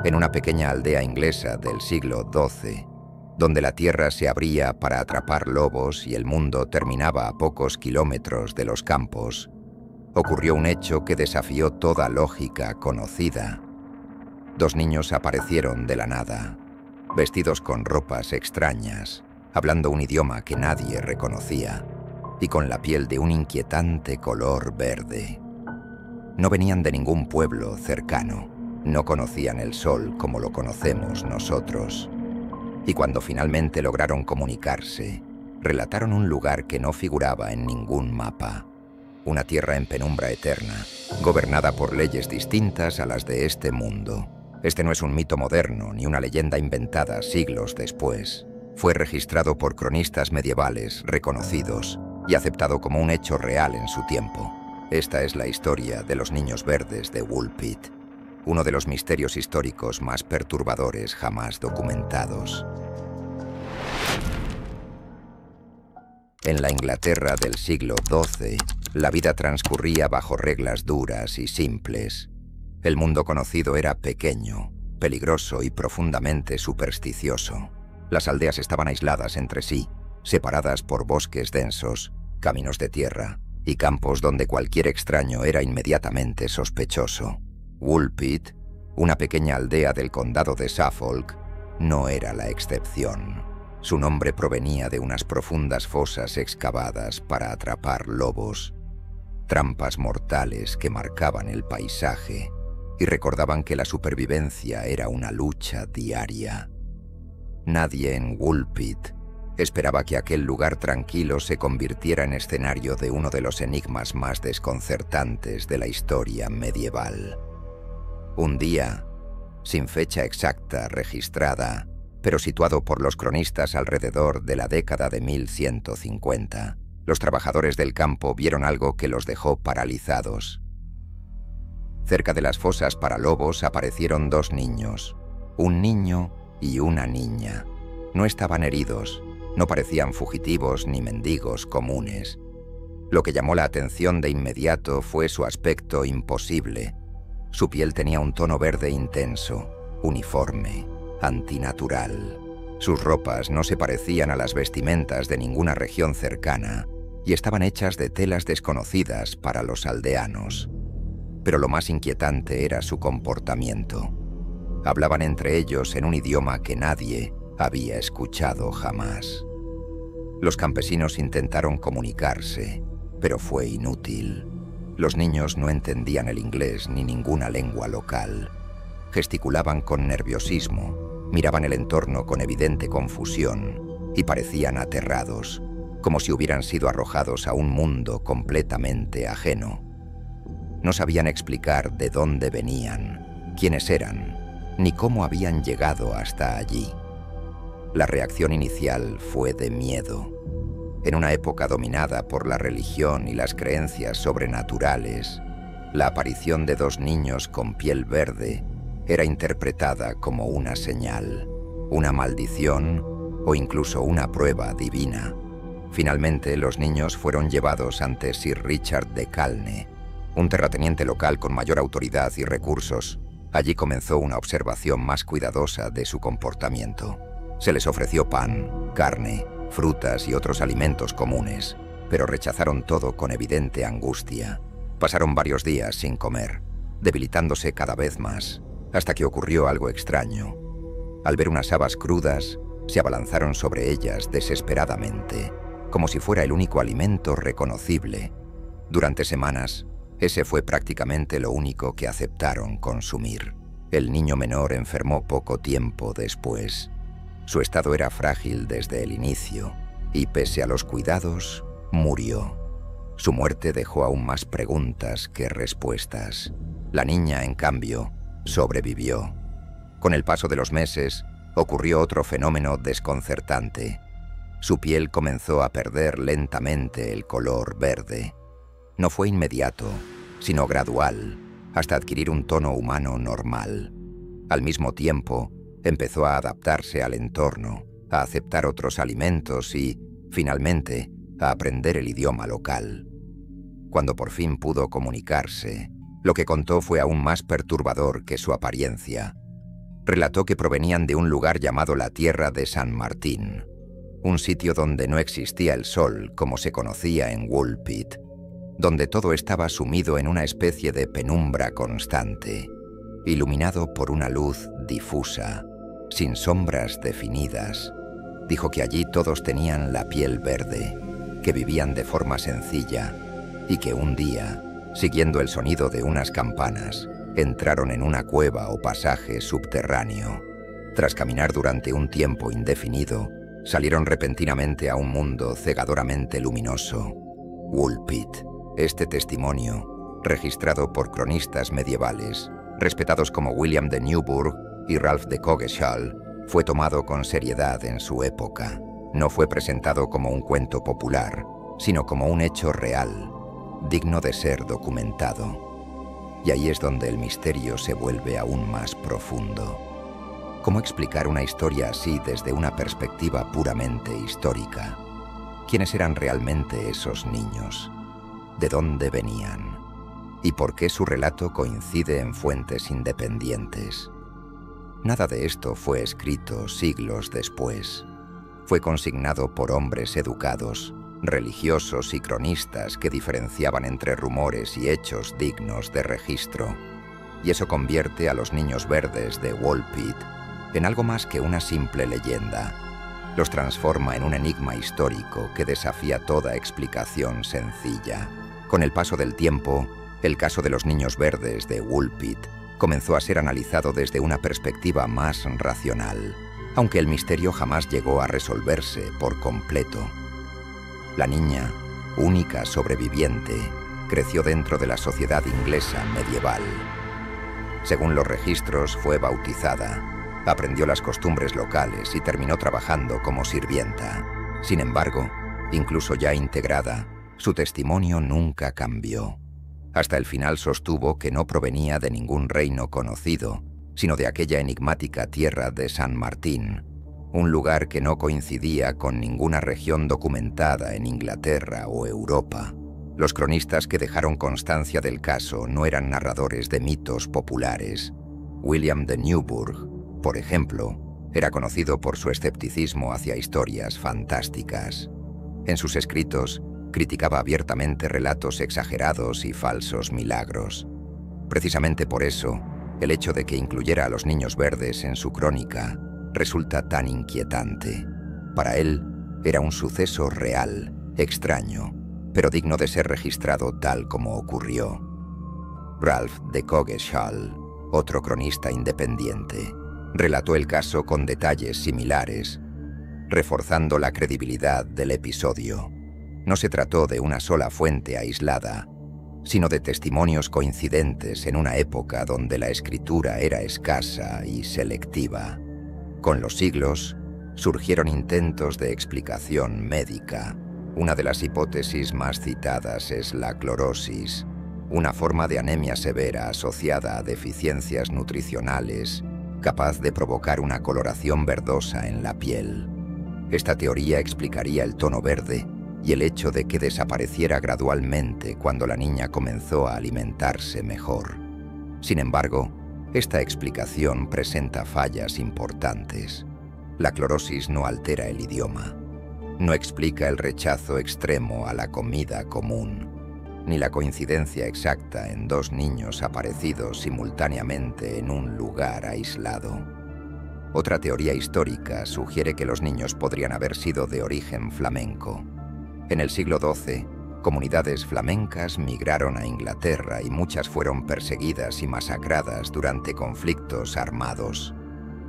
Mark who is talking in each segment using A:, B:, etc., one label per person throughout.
A: en una pequeña aldea inglesa del siglo XII, donde la tierra se abría para atrapar lobos y el mundo terminaba a pocos kilómetros de los campos, ocurrió un hecho que desafió toda lógica conocida. Dos niños aparecieron de la nada, vestidos con ropas extrañas, hablando un idioma que nadie reconocía y con la piel de un inquietante color verde. No venían de ningún pueblo cercano, no conocían el sol como lo conocemos nosotros. Y cuando finalmente lograron comunicarse, relataron un lugar que no figuraba en ningún mapa. Una tierra en penumbra eterna, gobernada por leyes distintas a las de este mundo. Este no es un mito moderno ni una leyenda inventada siglos después. Fue registrado por cronistas medievales reconocidos y aceptado como un hecho real en su tiempo. Esta es la historia de los niños verdes de Woolpit, uno de los misterios históricos más perturbadores jamás documentados. En la Inglaterra del siglo XII, la vida transcurría bajo reglas duras y simples. El mundo conocido era pequeño, peligroso y profundamente supersticioso. Las aldeas estaban aisladas entre sí, separadas por bosques densos, caminos de tierra y campos donde cualquier extraño era inmediatamente sospechoso. Woolpit, una pequeña aldea del condado de Suffolk, no era la excepción. Su nombre provenía de unas profundas fosas excavadas para atrapar lobos, trampas mortales que marcaban el paisaje y recordaban que la supervivencia era una lucha diaria. Nadie en Woolpit esperaba que aquel lugar tranquilo se convirtiera en escenario de uno de los enigmas más desconcertantes de la historia medieval. Un día, sin fecha exacta registrada, pero situado por los cronistas alrededor de la década de 1150, los trabajadores del campo vieron algo que los dejó paralizados. Cerca de las fosas para lobos aparecieron dos niños, un niño y una niña. No estaban heridos, no parecían fugitivos ni mendigos comunes. Lo que llamó la atención de inmediato fue su aspecto imposible. Su piel tenía un tono verde intenso, uniforme, antinatural. Sus ropas no se parecían a las vestimentas de ninguna región cercana y estaban hechas de telas desconocidas para los aldeanos. Pero lo más inquietante era su comportamiento. Hablaban entre ellos en un idioma que nadie había escuchado jamás. Los campesinos intentaron comunicarse, pero fue inútil. Los niños no entendían el inglés ni ninguna lengua local. Gesticulaban con nerviosismo, miraban el entorno con evidente confusión y parecían aterrados, como si hubieran sido arrojados a un mundo completamente ajeno. No sabían explicar de dónde venían, quiénes eran, ni cómo habían llegado hasta allí. La reacción inicial fue de miedo. En una época dominada por la religión y las creencias sobrenaturales, la aparición de dos niños con piel verde era interpretada como una señal, una maldición o incluso una prueba divina. Finalmente, los niños fueron llevados ante Sir Richard de Calne, un terrateniente local con mayor autoridad y recursos. Allí comenzó una observación más cuidadosa de su comportamiento. Se les ofreció pan, carne, frutas y otros alimentos comunes, pero rechazaron todo con evidente angustia. Pasaron varios días sin comer, debilitándose cada vez más, hasta que ocurrió algo extraño. Al ver unas habas crudas, se abalanzaron sobre ellas desesperadamente, como si fuera el único alimento reconocible. Durante semanas, ese fue prácticamente lo único que aceptaron consumir. El niño menor enfermó poco tiempo después. Su estado era frágil desde el inicio y, pese a los cuidados, murió. Su muerte dejó aún más preguntas que respuestas. La niña, en cambio, sobrevivió. Con el paso de los meses, ocurrió otro fenómeno desconcertante. Su piel comenzó a perder lentamente el color verde. No fue inmediato, sino gradual, hasta adquirir un tono humano normal. Al mismo tiempo, empezó a adaptarse al entorno, a aceptar otros alimentos y, finalmente, a aprender el idioma local. Cuando por fin pudo comunicarse, lo que contó fue aún más perturbador que su apariencia. relató que provenían de un lugar llamado la Tierra de San Martín, un sitio donde no existía el sol como se conocía en Woolpit, donde todo estaba sumido en una especie de penumbra constante, iluminado por una luz difusa, sin sombras definidas. Dijo que allí todos tenían la piel verde, que vivían de forma sencilla y que un día, siguiendo el sonido de unas campanas, entraron en una cueva o pasaje subterráneo. Tras caminar durante un tiempo indefinido, salieron repentinamente a un mundo cegadoramente luminoso. Woolpit. Este testimonio, registrado por cronistas medievales, respetados como William de Newburgh y Ralph de Coggeshall, fue tomado con seriedad en su época. No fue presentado como un cuento popular, sino como un hecho real, digno de ser documentado. Y ahí es donde el misterio se vuelve aún más profundo. ¿Cómo explicar una historia así desde una perspectiva puramente histórica? ¿Quiénes eran realmente esos niños? ¿De dónde venían? ¿Y por qué su relato coincide en fuentes independientes? Nada de esto fue escrito siglos después. Fue consignado por hombres educados, religiosos y cronistas que diferenciaban entre rumores y hechos dignos de registro. Y eso convierte a los niños verdes de Woolpit en algo más que una simple leyenda. Los transforma en un enigma histórico que desafía toda explicación sencilla. Con el paso del tiempo, el caso de los niños verdes de Woolpit comenzó a ser analizado desde una perspectiva más racional, aunque el misterio jamás llegó a resolverse por completo. La niña, única sobreviviente, creció dentro de la sociedad inglesa medieval. Según los registros, fue bautizada, aprendió las costumbres locales y terminó trabajando como sirvienta. Sin embargo, incluso ya integrada, su testimonio nunca cambió. Hasta el final sostuvo que no provenía de ningún reino conocido, sino de aquella enigmática tierra de San Martín, un lugar que no coincidía con ninguna región documentada en Inglaterra o Europa. Los cronistas que dejaron constancia del caso no eran narradores de mitos populares. William de Newburgh, por ejemplo, era conocido por su escepticismo hacia historias fantásticas. En sus escritos, criticaba abiertamente relatos exagerados y falsos milagros. Precisamente por eso, el hecho de que incluyera a los niños verdes en su crónica resulta tan inquietante. Para él, era un suceso real, extraño, pero digno de ser registrado tal como ocurrió. Ralph de Coggeshall, otro cronista independiente, relató el caso con detalles similares, reforzando la credibilidad del episodio. No se trató de una sola fuente aislada, sino de testimonios coincidentes en una época donde la escritura era escasa y selectiva. Con los siglos, surgieron intentos de explicación médica. Una de las hipótesis más citadas es la clorosis, una forma de anemia severa asociada a deficiencias nutricionales, capaz de provocar una coloración verdosa en la piel. Esta teoría explicaría el tono verde y el hecho de que desapareciera gradualmente cuando la niña comenzó a alimentarse mejor. Sin embargo, esta explicación presenta fallas importantes. La clorosis no altera el idioma, no explica el rechazo extremo a la comida común, ni la coincidencia exacta en dos niños aparecidos simultáneamente en un lugar aislado. Otra teoría histórica sugiere que los niños podrían haber sido de origen flamenco. En el siglo XII, comunidades flamencas migraron a Inglaterra y muchas fueron perseguidas y masacradas durante conflictos armados.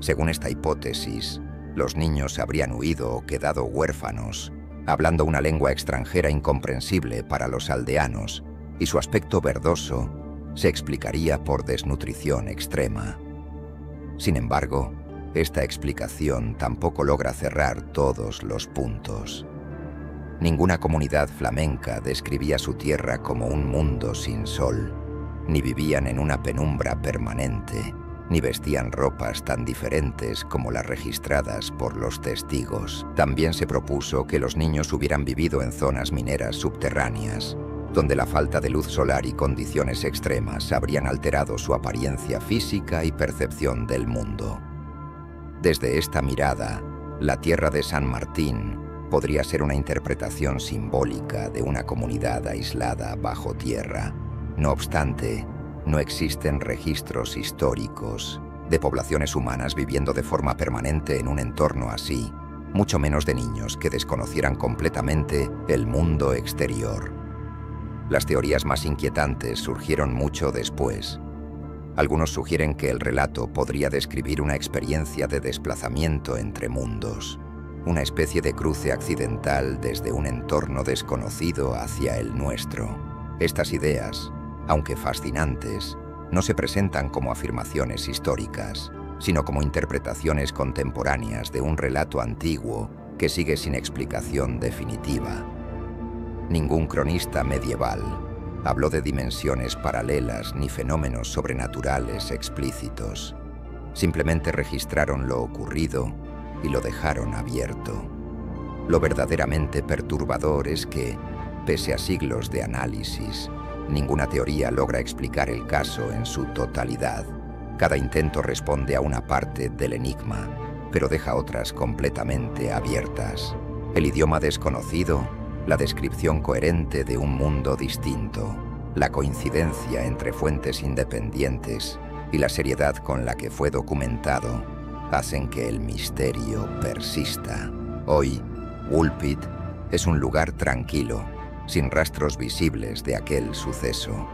A: Según esta hipótesis, los niños habrían huido o quedado huérfanos, hablando una lengua extranjera incomprensible para los aldeanos, y su aspecto verdoso se explicaría por desnutrición extrema. Sin embargo, esta explicación tampoco logra cerrar todos los puntos. Ninguna comunidad flamenca describía su tierra como un mundo sin sol, ni vivían en una penumbra permanente, ni vestían ropas tan diferentes como las registradas por los testigos. También se propuso que los niños hubieran vivido en zonas mineras subterráneas, donde la falta de luz solar y condiciones extremas habrían alterado su apariencia física y percepción del mundo. Desde esta mirada, la Tierra de San Martín podría ser una interpretación simbólica de una comunidad aislada bajo tierra. No obstante, no existen registros históricos de poblaciones humanas viviendo de forma permanente en un entorno así, mucho menos de niños que desconocieran completamente el mundo exterior. Las teorías más inquietantes surgieron mucho después. Algunos sugieren que el relato podría describir una experiencia de desplazamiento entre mundos, una especie de cruce accidental desde un entorno desconocido hacia el nuestro. Estas ideas, aunque fascinantes, no se presentan como afirmaciones históricas, sino como interpretaciones contemporáneas de un relato antiguo que sigue sin explicación definitiva. Ningún cronista medieval habló de dimensiones paralelas ni fenómenos sobrenaturales explícitos. Simplemente registraron lo ocurrido y lo dejaron abierto. Lo verdaderamente perturbador es que, pese a siglos de análisis, ninguna teoría logra explicar el caso en su totalidad. Cada intento responde a una parte del enigma, pero deja otras completamente abiertas. El idioma desconocido, la descripción coherente de un mundo distinto, la coincidencia entre fuentes independientes y la seriedad con la que fue documentado hacen que el misterio persista. Hoy, Woolpit es un lugar tranquilo, sin rastros visibles de aquel suceso.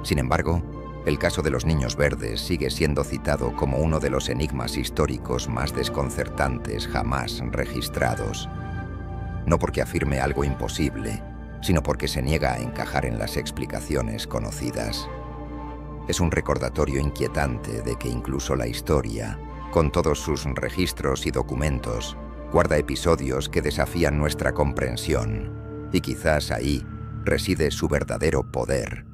A: Sin embargo, el caso de los niños verdes sigue siendo citado como uno de los enigmas históricos más desconcertantes jamás registrados. No porque afirme algo imposible, sino porque se niega a encajar en las explicaciones conocidas. Es un recordatorio inquietante de que incluso la historia, con todos sus registros y documentos, guarda episodios que desafían nuestra comprensión, y quizás ahí reside su verdadero poder,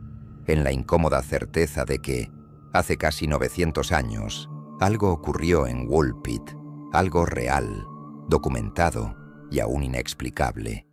A: en la incómoda certeza de que, hace casi 900 años, algo ocurrió en Woolpit, algo real, documentado y aún inexplicable.